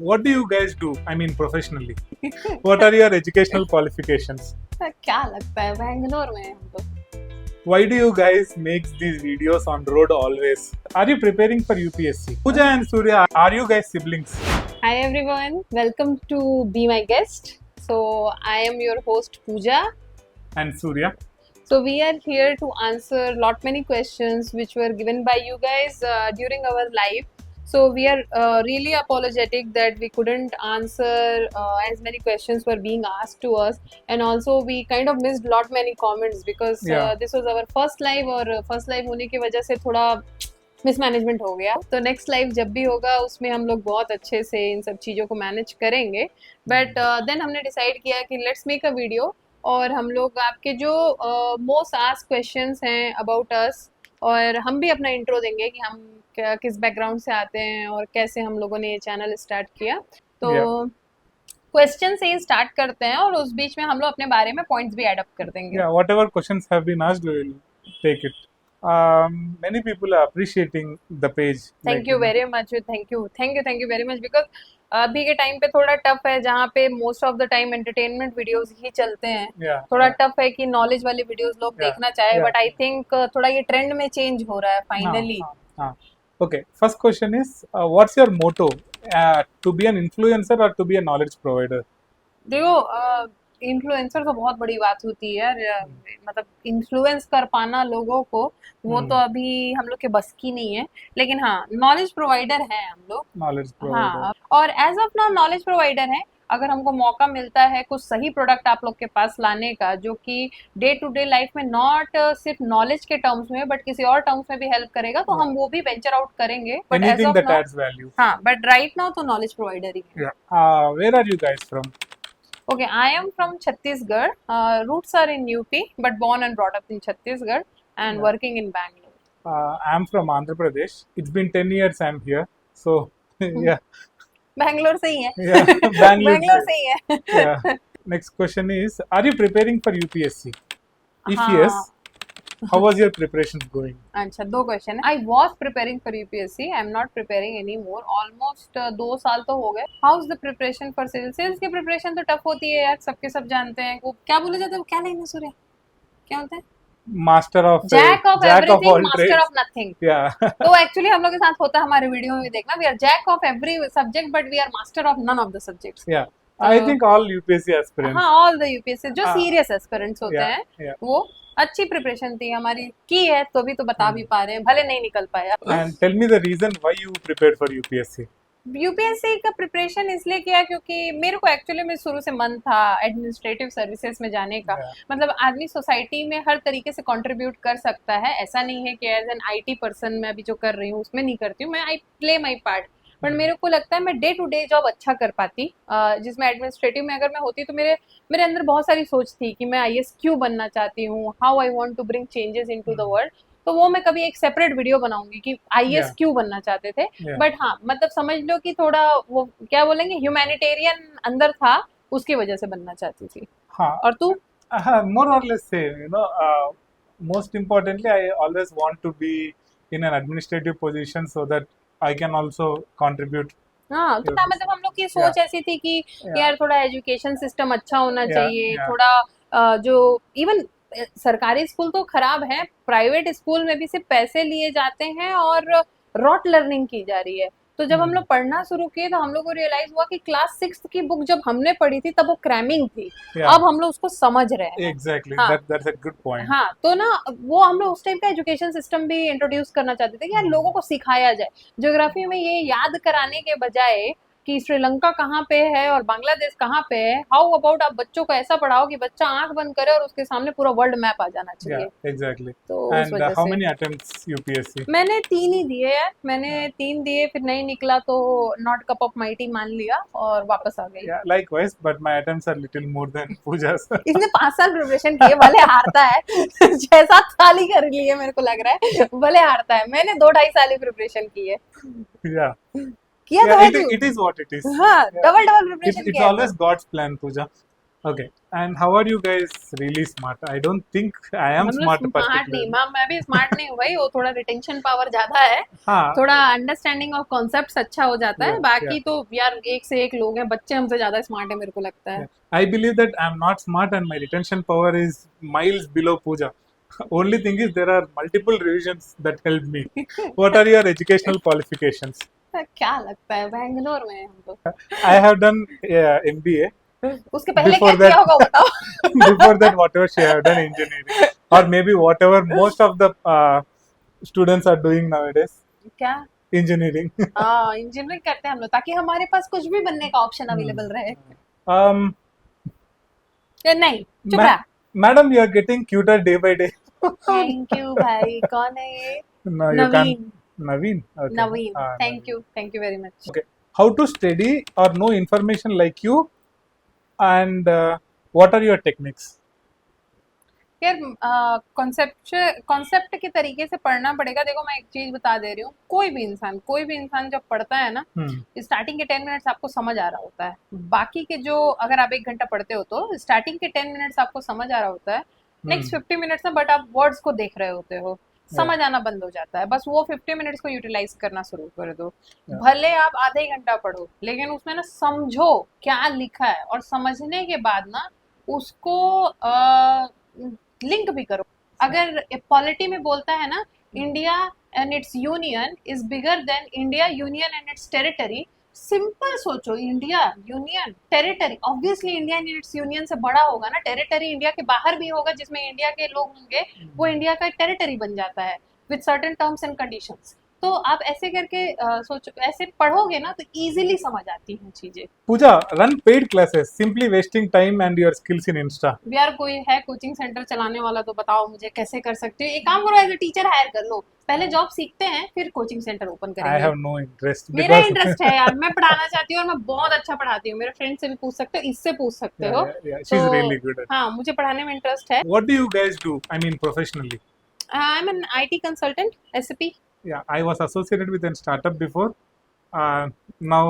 What do you guys do? I mean, professionally. What are your educational qualifications? क्या लगता है बैंगलोर में हम तो Why do you guys make these videos on road always? Are you preparing for UPSC? Pooja and Surya, are you guys siblings? Hi everyone, welcome to Be My Guest. So I am your host Pooja. And Surya? So we are here to answer lot many questions which were given by you guys during our live. So we are really apologetic that we couldn't answer as many questions were being asked to us, and also we kind of missed lot many comments because this was our first live और first live होने की वजह से थोड़ा mismanagement हो गया. तो next live जब भी होगा उसमें हम लोग बहुत अच्छे से इन सब चीज़ों को मैनेज करेंगे. बट देन हमने डिसाइड किया कि लेट्स मेक अ वीडियो और हम लोग आपके जो मोस्ट आस्क्ड क्वेश्चंस हैं अबाउट अस, और हम भी अपना इंट्रो देंगे कि हम किस बैकग्राउंड से आते हैं और कैसे हम लोगों ने ये चैनल स्टार्ट किया. तो क्वेश्चन से ही स्टार्ट करते हैं और उस बीच में हम लोग अपने बारे में पॉइंट्स भी ऐड अप कर देंगे. Yeah, whatever questions have been asked, we will take it. Many people are appreciating the page. Thank you very much. Thank you very much because अभी के टाइम पे थोड़ा टफ है जहाँ पे most of the time entertainment videos ही चलते हैं. थोड़ा टफ है कि नॉलेज वाली वीडियोस लोग देखना चाहे, बट आई थिंक थोड़ा ये ट्रेंड में चेंज हो रहा है finally. Okay, first question is, what's your motto? To be an influencer or to be a knowledge provider? देखो, इन्फ्लुएंसर तो बहुत बड़ी बात होती है यार. मतलब इन्फ्लुएंस कर पाना लोगों को वो तो अभी हम लोग के बस की नहीं है, लेकिन हाँ नॉलेज प्रोवाइडर है हम लोग. Knowledge provider. हाँ, और as of now knowledge provider है. अगर हमको मौका मिलता है कुछ सही प्रोडक्ट आप लोग के पास लाने का जो कि डे टू डे लाइफ में नॉट सिर्फ नॉलेज के टर्म्स में बट किसी और टर्म्स में भी हेल्प करेगा, तो हम वो भी वेंचर आउट करेंगे. बट एज ऑफ नाउ हाँ, बट राइट नाउ तो नॉलेज प्रोवाइडर ही है. Where are you guys from? Okay, I am from Chhattisgarh. Roots are in UP, but born and brought up in Chhattisgarh and working in Bangalore. I am from Andhra Pradesh. It's been 10 years I'm here. So, yeah. Bangalore से ही है. Yeah, Bangalore से ही है. Yeah. Next question is, are you preparing for UPSC? If yes, how was your preparations going? अच्छा, दो question है. I was preparing for UPSC. I am not preparing anymore. Almost 2 साल तो हो गए. How's the preparation for sales? Sales की preparation तो tough होती है यार, सबके सब जानते हैं. वो क्या बोले जाते हैं, क्या लाइन है सूर्य, क्या बोलते हैं? Master of Jack of everything, all master trades. of nothing. Yeah. तो एक्चुअली हम लोग के साथ होता है, हमारे वीडियो में भी देखना. We are jack of every subject, but we are master of none of the subjects. Yeah. I think all UPSC aspirants. हाँ, all the UPSC जो serious aspirants होते हैं वो अच्छी प्रिपरेशन थी हमारी की है, तो भी तो बता भी पा रहे हैं, भले नहीं निकल पाया. And tell me the reason why you prepared for UPSC. UPSC का प्रिपरेशन इसलिए किया क्योंकि मेरे को एक्चुअली में शुरू से मन था एडमिनिस्ट्रेटिव सर्विसेज में जाने का. मतलब आदमी सोसाइटी में हर तरीके से कंट्रीब्यूट कर सकता है. ऐसा नहीं है कि एज एन आईटी पर्सन मैं अभी जो कर रही हूँ उसमें नहीं करती हूँ. मैं I play my part, but मेरे को लगता है मैं डे टू डे जॉब अच्छा कर पाती. जिसमें एडमिनिस्ट्रेटिव में अगर मैं होती तो मेरे अंदर बहुत सारी सोच थी कि मैं आईएएस क्यों बनना चाहती हूँ, how I want to bring changes into the world. तो वो मैं कभी एक सेपरेट वीडियो बनाऊंगी कि आईएएस क्यों बनना चाहते थे. बट हाँ, मतलब समझ लो कि थोड़ा वो क्या बोलेंगे ह्यूमैनिटेरियन अंदर था, उसकी वजह से बनना चाहती थी. हाँ. और तू? More or less same, you know. Most importantly, I always want to be in an administrative position so that I can also contribute. हाँ, तो मतलब हम लोग की सोच ऐसी थी कि यार थोड़ा एजुकेशन सिस्टम अच्छा होना चाहिए. थोड़ा जो इवन सरकारी स्कूल तो खराब है, प्राइवेट स्कूल में भी सिर्फ पैसे लिए जाते हैं और रॉट लर्निंग की जा रही है. तो जब हम लोग पढ़ना शुरू किए तो हम लोग को रियलाइज हुआ कि क्लास 6 की बुक जब हमने पढ़ी थी तब वो क्रैमिंग थी. अब हम लोग उसको समझ रहे हैं. Exactly. हाँ, that's a good point. हाँ, तो ना वो हम लोग उस टाइम का एजुकेशन सिस्टम भी इंट्रोड्यूस करना चाहते थे कि यार लोगों को सिखाया जाए. ज्योग्राफी में ये याद कराने के बजाय कि श्रीलंका कहाँ पे है और बांग्लादेश कहाँ पे है, हाउ अबाउट आप बच्चों को ऐसा पढ़ाओ कि बच्चा आंख बंद करे और उसके सामने पूरा वर्ल्ड मैप आ जाना चाहिए. Exactly. तो And how many attempts UPSC? मैंने 3 ही दिए यार. मैंने 3 दिए, फिर नहीं निकला तो not cup of my T मान लिया और वापस आ गई. Yeah, likewise, but my attempts are little more than Pooja's. इसने 5 साल प्रिपरेशन किए, भले हारता है. 6-7 साल ही कर लिए मेरे को लग रहा है, भले हारता है. मैंने 2-2.5 साल ही प्रिपरेशन की है. Yeah. किया Yeah, तो it is what it is. हाँ, डबल प्रिपरेशन It's किया. always God's plan, Pooja. Okay. And how are you guys really smart? I don't think I am हम लोग smart स्मार्ट नहीं, particularly. मैं भी स्मार्ट नहीं हूँ भाई, वो थोड़ा रिटेंशन पावर ज्यादा है, हाँ. थोड़ा अंडरस्टैंडिंग ऑफ कॉन्सेप्ट्स अच्छा हो जाता है, Yeah. बाकी तो यार एक से एक लोग हैं, बच्चे हमसे ज्यादा स्मार्ट है मेरे को लगता है. Yeah. I believe that I'm not smart and my retention power is miles below Pooja. Only thing is there are multiple revisions that help me. What are your educational qualifications? क्या लगता है बैंगलोर में हम लोग. I have done MBA. उसके पहले Before क्या किया that, होगा बताओ. before that, whatever she have done engineering, or maybe whatever most of the students are doing nowadays, क्या engineering. इंजीनियरिंग करते हैं हम लोग ताकि हमारे पास कुछ भी बनने का ऑप्शन अवेलेबल रहे. Um, नहीं चुप रहा. Madam, you are getting cuter day by day. Thank you भाई. कौन है ये? No, you can't. Naveen. Naveen. Okay. Naveen. Naveen. Thank you very much. Okay. How to study or know information like you, and what are your techniques? यार concept के तरीके से पढ़ना पड़ेगा. देखो मैं एक चीज बता दे रही हूँ, कोई भी इंसान जब पढ़ता है ना, स्टार्टिंग के 10 मिनट्स आपको समझ आ रहा होता है. बाकी के जो अगर आप 1 घंटा पढ़ते हो तो स्टार्टिंग के 10 मिनट्स आपको समझ आ रहा होता है, नेक्स्ट 50 मिनट्स में बट आप वर्ड्स को देख रहे होते हो, समझ आना बंद हो जाता है. बस वो 50 मिनट्स को यूटिलाइज करना शुरू कर दो. भले आप आधे घंटा पढ़ो लेकिन उसमें ना समझो क्या लिखा है, और समझने के बाद ना उसको लिंक भी करो. अगर पॉलिटी में बोलता है ना, India and it's union is bigger than India union and it's territory. Simple सोचो, India union territory, obviously India and it's union से बड़ा होगा ना. टेरिटरी इंडिया के बाहर भी होगा जिसमें इंडिया के लोग होंगे, वो इंडिया का टेरिटरी बन जाता है with certain terms and conditions. तो आप ऐसे करके सोचो, ऐसे पढ़ोगे ना तो इजीली समझ आती हैं चीजें. Pooja, run paid classes. Simply wasting time and your skills in Insta. यार कोई है कोचिंग सेंटर चलाने वाला तो बताओ मुझे कैसे कर सकते हो. एक काम करो, एज ए टीचर हायर कर लो, पहले जॉब सीखते हैं फिर कोचिंग सेंटर ओपन I करेंगे. have no interest मेरा because इंटरेस्ट है यार, मैं पढ़ाना चाहती हूँ और मैं बहुत अच्छा पढ़ाती हूँ. मेरे फ्रेंड से भी पूछ सकते हो, इससे पूछ सकते हो. she's really good at it. हाँ, मुझे पढ़ाने में इंटरेस्ट है. What do you guys do? I mean, professionally. I am an IT consultant, SAP. Yeah, I was associated with a startup before. Now,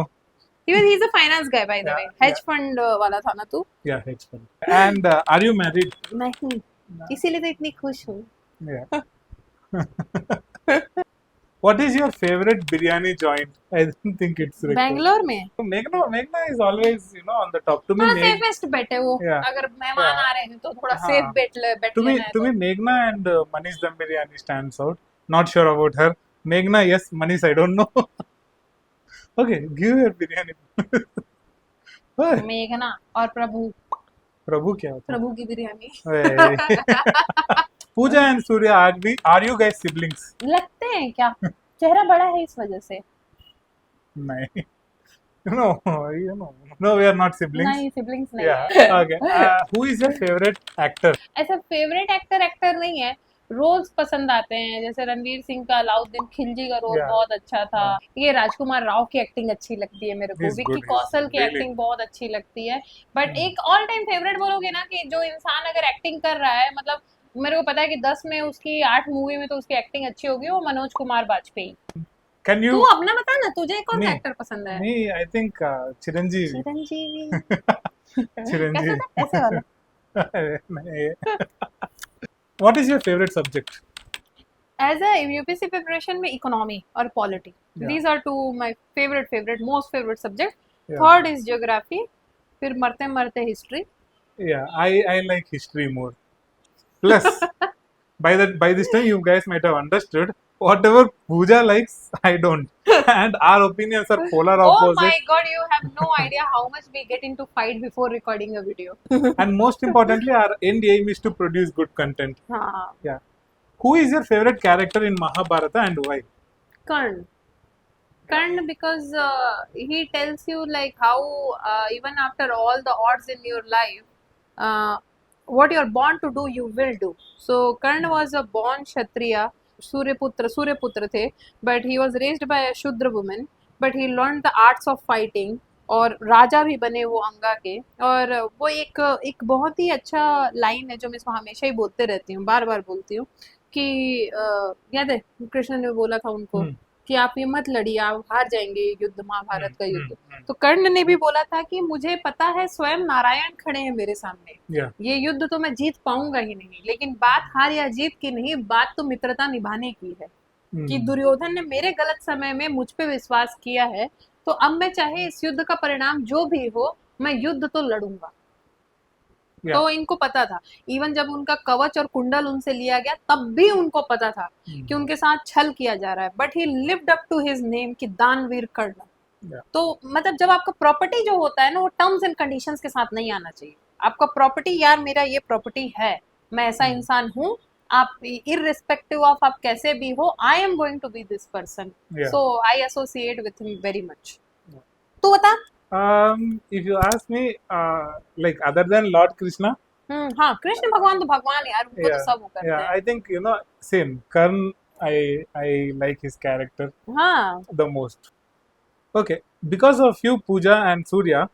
he is a finance guy by the Yeah, way. Hedge fund वाला था ना तू? yeah, hedge fund. And are you married? नहीं, इसीलिए तो इतनी खुश हूँ. Yeah. What is your favorite biryani joint? I don't think it's required. Bangalore में Meghna is always, on the top. To me, हाँ, सेफेस्ट बेट है वो. Yeah. अगर मेहमान Yeah. आ रहे हैं तो थोड़ा हाँ. सेफ बेट to me, लेना है to me, Meghna and Manish Dum Biryani stands out. Not sure about her. Meghna, yes. Manish, I don't know. Okay, give your biryani. तो. मेघना और प्रभु. प्रभु क्या होता प्रभु की बिरयानी. है? Pooja and Surya, are you guys siblings? लगते हैं क्या? चेहरा बड़ा है इस वजह से. नहीं. No, we are not siblings. नहीं, सिबलिंग्स नहीं Yeah. है. Okay. Who is your favorite actor? ऐसा फेवरेट एक्टर नहीं है, रोल्स पसंद आते हैं. जैसे रणवीर सिंह का अलाउद्दीन खिलजी का रोल Yeah. बहुत अच्छा था. ये राजकुमार राव की एक्टिंग अच्छी लगती है मेरे को. He's विक्की good, he's कौशल की really एक्टिंग बहुत अच्छी लगती है. बट एक ऑल टाइम फेवरेट बोलोगे ना, कि जो इंसान अगर एक्टिंग कर रहा है, मतलब मेरे को पता है कि 10 में उसकी 8 मूवी में तो उसकी एक्टिंग अच्छी होगी, वो मनोज कुमार वाजपेयी. Can तू you? अपना बता ना, तुझे कौन सा Me. एक्टर पसंद है? Me, I think Chiranjeevi. Chiranjeevi. Chiranjeevi. कैसे वाला? नहीं. What is your favorite subject? As a UPSC preparation में इकोनॉमी और polity, Yeah. These are two my favourite most favourite subject. Yeah. Third is geography, फिर मरते मरते history. Yeah, I like history more. Plus, by this time you guys might have understood whatever Pooja likes, I don't, and our opinions are polar Oh opposite. my god, you have no idea how much we get into fight before recording a video. And most importantly, our end aim is to produce good content. हाँ. Yeah. Who is your favorite character in Mahabharata and why? Karna because he tells you like how even after all the odds in your life, what you're born to do you will do. So Karna was a born Kshatriya, Suryaputra थे, but he was raised by a Shudra woman, but he learned the arts of fighting, और राजा भी बने वो अंगा के. और वो एक बहुत ही अच्छा लाइन है जो मैं इसको हमेशा ही बोलते रहती हूँ, बार बार बोलती हूँ, कि याद है कृष्ण ने बोला था उनको कि आप ये मत लड़िए, आप हार जाएंगे ये युद्ध, महाभारत का युद्ध। हम्म, तो कर्ण ने भी बोला था कि मुझे पता है स्वयं नारायण खड़े हैं मेरे सामने, yeah, ये युद्ध तो मैं जीत पाऊंगा ही नहीं, लेकिन बात हार या जीत की नहीं, बात तो मित्रता निभाने की है। कि हम्म, दुर्योधन ने मेरे गलत समय में मुझ पे विश्वास किया है, तो अब मैं चाहे इस युद्ध का परिणाम जो भी हो, मैं युद्ध तो लड़ूंगा। yeah, तो इनको पता था, इवन जब उनका कवच और कुंडल उनसे लिया गया तब भी उनको पता था कि उनके साथ छल किया जा रहा है, but he lived up to his name कि दानवीर कर्ण। yeah, तो मतलब जब आपका प्रॉपर्टी जो होता है ना, वो टर्म्स एंड कंडीशंस के साथ नहीं आना चाहिए। आपका प्रॉपर्टी, यार मेरा ये प्रॉपर्टी है, मैं ऐसा इंसान हूँ, आप इररिस्पेक्टिव ऑफ आप कैसे भी हो, I am going to be this person, yeah. So I associate with him very much. तो बता। If you ask me, like other than Lord Krishna, हाँ, कृष्ण भगवान तो भगवान है यार, उनको तो yeah, सब वो करते yeah, हैं। I think same. Karn, I like his character हाँ। the most. Okay, because of you, Pooja and Surya,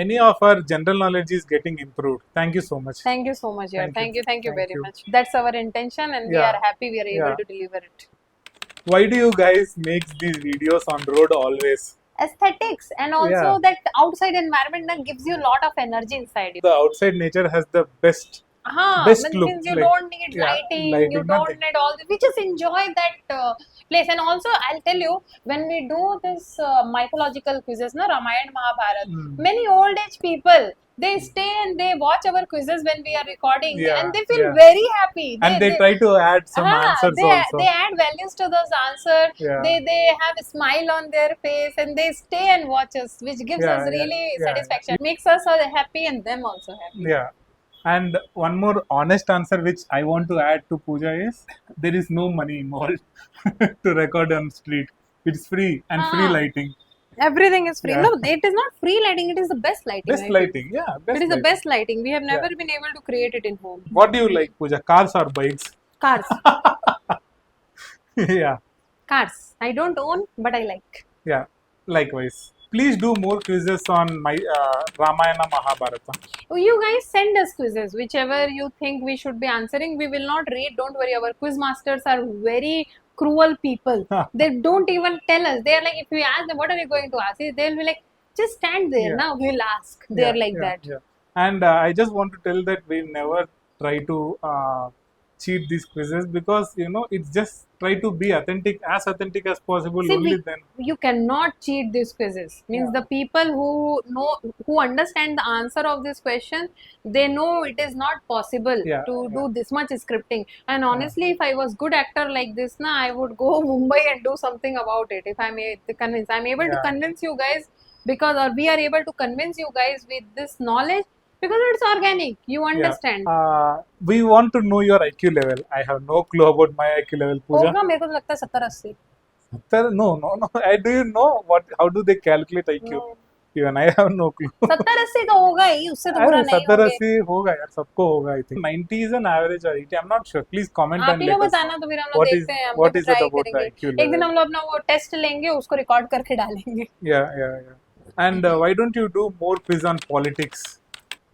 many of our general knowledge is getting improved. Thank you so much. Thank you so much, yaar. Thank you. Thank you Thank very you. much. That's our intention, and we Yeah, are happy we are able yeah. to deliver it. Why do you guys make these videos on road always? Aesthetics, and also Yeah. that outside environment that gives you a lot of energy inside you. The outside nature has the best हाँ, best look. means you Like, don't need yeah, lighting, you lighting, don't nothing. need all this. We just enjoy that place. And also, I'll tell you, when we do this mythological quizzes, na Ramayana, Mahabharata, many old age people, they stay and they watch our quizzes when we are recording, Yeah, and they feel yeah. very happy. And they try to add some answers they also. they add values to those answers. Yeah. They have a smile on their face, and they stay and watch us, which gives Yeah, us yeah, really yeah. satisfaction. Makes us all happy and them also happy. Yeah. And one more honest answer which I want to add to Pooja is there is no money involved to record on street. It's free and free lighting. Everything is free. Yeah. No, it is not free lighting. It is the best lighting. Best I think. lighting, yeah. Best It is the lighting. best lighting. We have never been able to create it in home. What do you like, Pooja? Cars or bikes? Cars. Yeah. Cars. I don't own, but I like. Yeah. Likewise. Please do more quizzes on my Ramayana Mahabharata. You guys send us quizzes, whichever you think we should be answering. We will not read. Don't worry. Our quiz masters are very cruel people. They don't even tell us. They are like, if we ask them, what are you going to ask? They'll be like, just stand there. Yeah. Now we'll ask. They're like that. Yeah. And I just want to tell that we never try to cheat these quizzes because it's just try to be authentic as possible. See, only then. You cannot cheat these quizzes. Means the people who understand the answer of this question, they know it is not possible to do this much scripting. And honestly, if I was good actor like this, na, I would go Mumbai and do something about it. If I'm able to convince you guys, because or we are able to convince you guys with this knowledge. Because it's organic, you understand. We want to know your IQ level. I have no clue about my IQ level, Pooja. होगा, मेरे को तो लगता है 70-80. No. Do you know how do they calculate IQ? No. Even I have no clue. 70-80 तो होगा ही, उससे तो बुरा नहीं होगा. 70-80 होगा यार, सबको होगा. I think 90 is an average or 80. I'm not sure. Please comment आप and ही let लोग us बताना, know. तो फिर हम लोग देखते हैं, हम What लोग is it try about the करेंगे. IQ level? एक दिन हम लोग अपना वो टेस्ट लेंगे, उसको रिकॉर्ड करके डालेंगे. Yeah. And why don't you do more quiz on politics?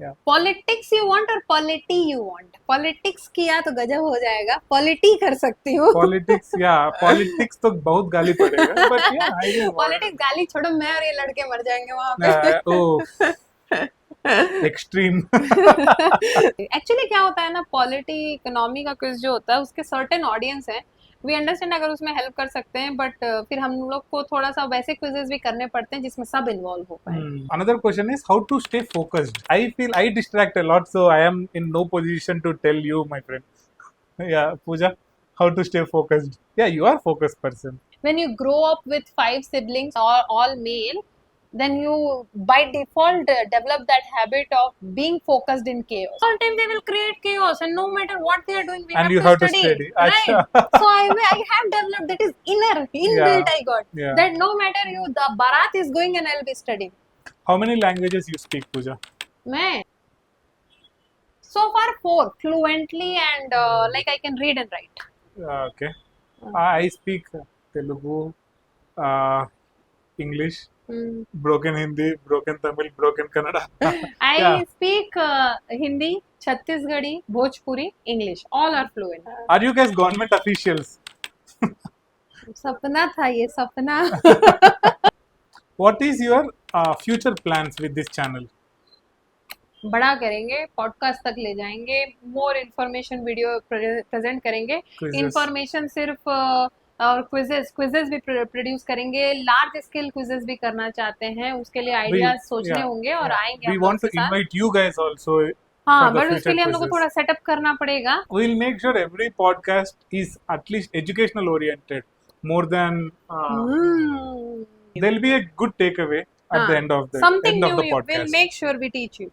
Yeah. Politics you want और पॉलिटी यू वांट? पॉलिटिक्स किया तो गजब हो जाएगा, पॉलिटी कर सकती हूँ. पॉलिटिक्स तो बहुत गाली पड़ेगा, but yeah, I will. Politics गाली छोड़ो, मैं और ये लड़के मर जाएंगे वहां पे. एक्सट्रीम. एक्चुअली क्या होता है ना, पॉलिटी इकोनॉमी का क्विज जो होता है, उसके सर्टेन ऑडियंस है. वी अंडरस्टैंड अगर उसमें हेल्प कर सकते हैं, बट फिर हम लोग को थोड़ा सा वैसे क्विजेस भी करने पड़ते हैं जिसमें सब इन्वॉल्व हो पाए. Another question is how to stay focused. I feel I distract a lot, so I am in no position to tell you, my friend. Yeah, Pooja, how to stay focused? Yeah, you are a focused person. When you grow up with 5 siblings, all male, then you by default develop that habit of being focused in chaos. All time they will create chaos, and no matter what they are doing, we And have to study. Right? So I have developed that is inbuilt. I got that no matter the barat is going and I'll be studying. How many languages you speak, Pooja? मैं so far 4 fluently, and like I can read and write. Okay. I speak Telugu, English, broken Hindi, broken Tamil, broken Kannada. I speak Hindi, Chhattisgarhi, Bhojpuri, English. All are fluent. Are you guys government officials? सपना था ये सपना. What is your future plans with this channel? बड़ा करेंगे, podcast तक ले जाएंगे, more information video present करेंगे. Quizzes. इन्फॉर्मेशन सिर्फ और क्विजेस भी प्रोड्यूस करेंगे. लार्ज स्केल क्विजेस भी करना चाहते हैं, उसके लिए आइडियाज सोचने yeah, होंगे और yeah. आएंगे We हम want लोग to के साथ. invite you guys also. हाँ, for the बट उसके future लिए हम लोग को quizzes. थोड़ा सेटअप करना पड़ेगा. We'll make sure every podcast is at least educational oriented, more than Hmm. there'll be a good takeaway at the end of the Something end of new the podcast. we'll make sure we teach you.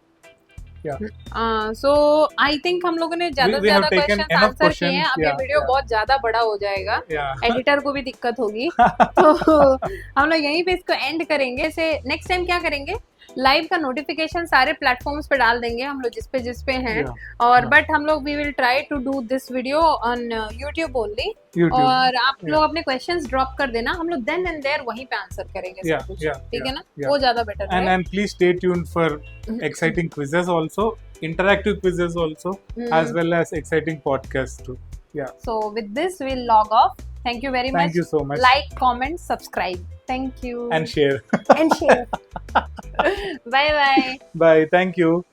Yeah. So I think हम लोगों ने ज्यादा से We have ज्यादा taken question enough answer किए हैं. questions, अब ये yeah, वीडियो yeah. बहुत ज्यादा बड़ा हो जाएगा. Yeah. एडिटर को भी दिक्कत होगी. तो हम लोग यहीं पे इसको एंड करेंगे. ऐसे नेक्स्ट टाइम क्या करेंगे, लाइव का नोटिफिकेशन सारे प्लेटफॉर्म्स पे डाल देंगे हम लोग जिस पे हैं. Yeah. और Yeah. बट हम लोग we will try to do this video on YouTube only. YouTube. और आप Yeah. लोग अपने क्वेश्चंस ड्रॉप कर देना, हम लोग देन एंड देयर वहीं पे आंसर करेंगे सब Yeah, कुछ. yeah, ठीक है ना, yeah. वो ज्यादा बेटर है. And please stay tuned for exciting quizzes also, interactive quizzes also, as well as exciting podcasts too. Yeah. So with this we'll log off. Thank you very much. Thank you so much. Like, comment, subscribe. Thank you. And share. And share. Bye bye. Bye. Thank you.